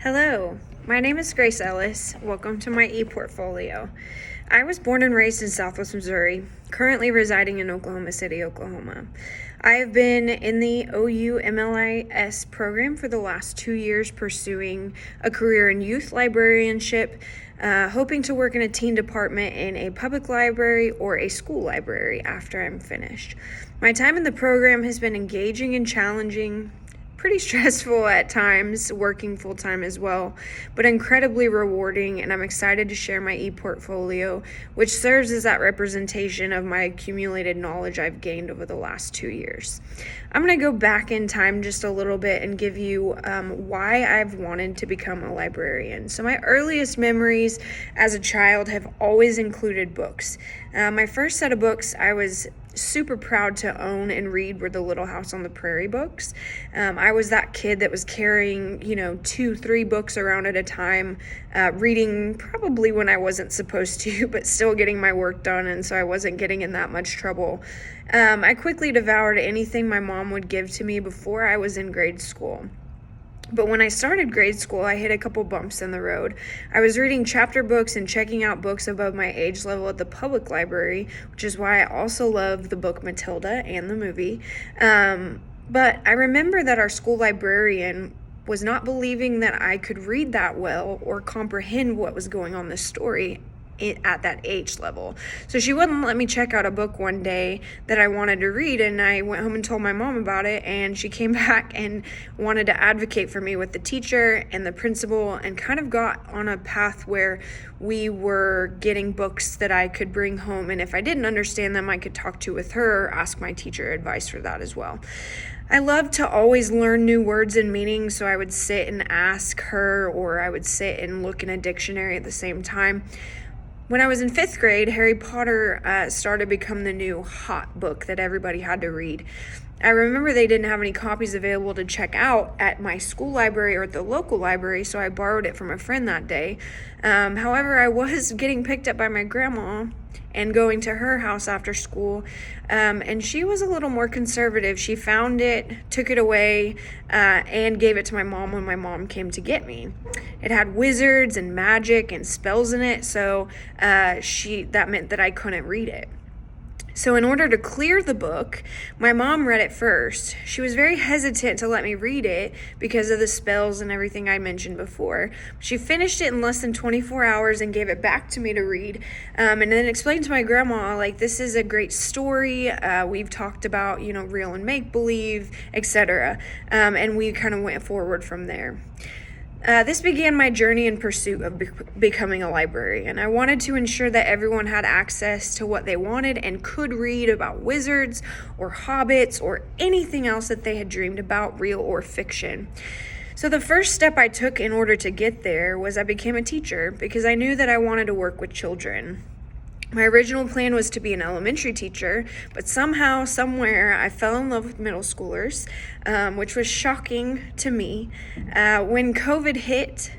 Hello, my name is Grace Ellis. Welcome to my e-portfolio. I was born and raised in Southwest Missouri, currently residing in Oklahoma City, Oklahoma. I have been in the OU MLIS program for the last 2 years, pursuing a career in youth librarianship, hoping to work in a teen department in a public library or a school library after I'm finished. My time in the program has been engaging and challenging, pretty stressful at times, working full-time as well, but incredibly rewarding, and I'm excited to share my e-portfolio, which serves as that representation of my accumulated knowledge I've gained over the last 2 years. I'm going to go back in time just a little bit and give you why I've wanted to become a librarian. So my earliest memories as a child have always included books. My first set of books I was super proud to own and read were the Little House on the Prairie books. I was that kid that was carrying, 2-3 books around at a time, reading probably when I wasn't supposed to, but still getting my work done, and so I wasn't getting in that much trouble. I quickly devoured anything my mom would give to me before I was in grade school. But when I started grade school, I hit a couple bumps in the road. I was reading chapter books and checking out books above my age level at the public library, which is why I also love the book Matilda and the movie. But I remember that our school librarian was not believing that I could read that well or comprehend what was going on in the story at that age level. So she wouldn't let me check out a book one day that I wanted to read, and I went home and told my mom about it, and she came back and wanted to advocate for me with the teacher and the principal, and kind of got on a path where we were getting books that I could bring home, and if I didn't understand them, I could talk to with her or ask my teacher advice for that as well. I love to always learn new words and meanings, so I would sit and ask her, or I would sit and look in a dictionary at the same time. When I was in 5th grade, Harry Potter started to become the new hot book that everybody had to read. I remember they didn't have any copies available to check out at my school library or at the local library, so I borrowed it from a friend that day. However, I was getting picked up by my grandma and going to her house after school, and she was a little more conservative. She found it, took it away, and gave it to my mom when my mom came to get me. It had wizards and magic and spells in it, so that meant that I couldn't read it. So in order to clear the book, my mom read it first. She was very hesitant to let me read it because of the spells and everything I mentioned before. She finished it in less than 24 hours and gave it back to me to read, and then explained to my grandma, this is a great story. We've talked about, real and make-believe, etc. And we kind of went forward from there. This began my journey in pursuit of becoming a librarian. I wanted to ensure that everyone had access to what they wanted and could read about wizards or hobbits or anything else that they had dreamed about, real or fiction. So the first step I took in order to get there was I became a teacher because I knew that I wanted to work with children. My original plan was to be an elementary teacher, but somehow, somewhere, I fell in love with middle schoolers, which was shocking to me. When COVID hit,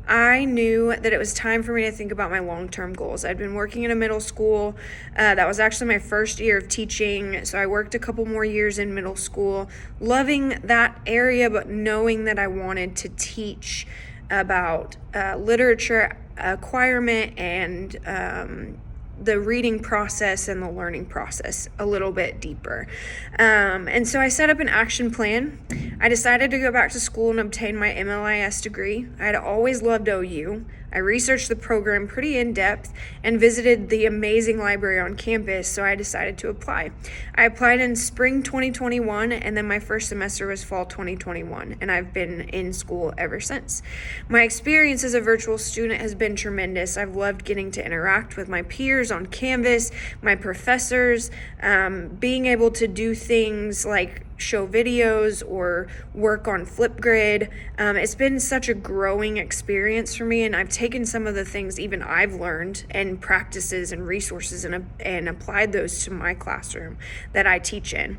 I knew that it was time for me to think about my long-term goals. I'd been working in a middle school. That was actually my first year of teaching, so I worked a couple more years in middle school, loving that area, but knowing that I wanted to teach about literature acquirement and the reading process and the learning process a little bit deeper. And so I set up an action plan. I decided to go back to school and obtain my MLIS degree. I had always loved OU. I researched the program pretty in depth and visited the amazing library on campus, so I decided to apply. I applied in spring 2021, and then my first semester was fall 2021, and I've been in school ever since. My experience as a virtual student has been tremendous. I've loved getting to interact with my peers on Canvas, my professors, being able to do things like show videos or work on Flipgrid. It's been such a growing experience for me, and I've taken some of the things even I've learned and practices and resources and applied those to my classroom that I teach in.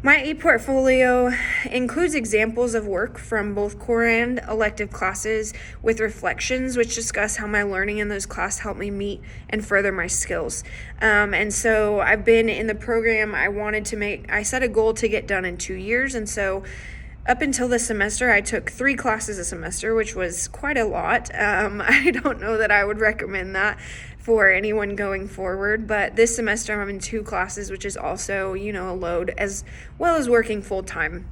My e-portfolio includes examples of work from both core and elective classes with reflections, which discuss how my learning in those classes helped me meet and further my skills. And so I've been in the program. I set a goal to get done in 2 years, and so up until this semester, I took 3 classes a semester, which was quite a lot. I don't know that I would recommend that for anyone going forward, but this semester I'm in 2 classes, which is also, a load, as well as working full time.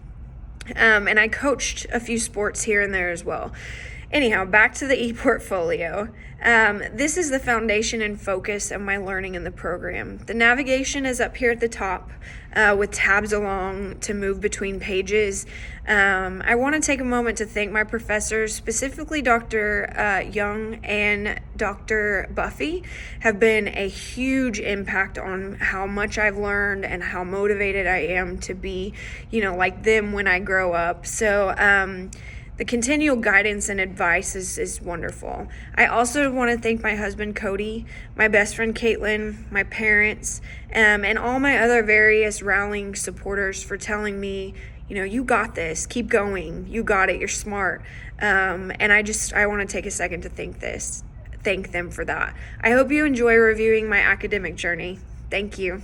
And I coached a few sports here and there as well. Anyhow, back to the e-portfolio. This is the foundation and focus of my learning in the program. The navigation is up here at the top with tabs along to move between pages. I want to take a moment to thank my professors, specifically Dr. Young and Dr. Buffy, have been a huge impact on how much I've learned and how motivated I am to be, like them when I grow up. So, the continual guidance and advice is wonderful. I also want to thank my husband, Cody, my best friend, Caitlin, my parents, and all my other various rallying supporters for telling me, you got this, keep going, you got it, you're smart. And I want to take a second to thank them for that. I hope you enjoy reviewing my academic journey. Thank you.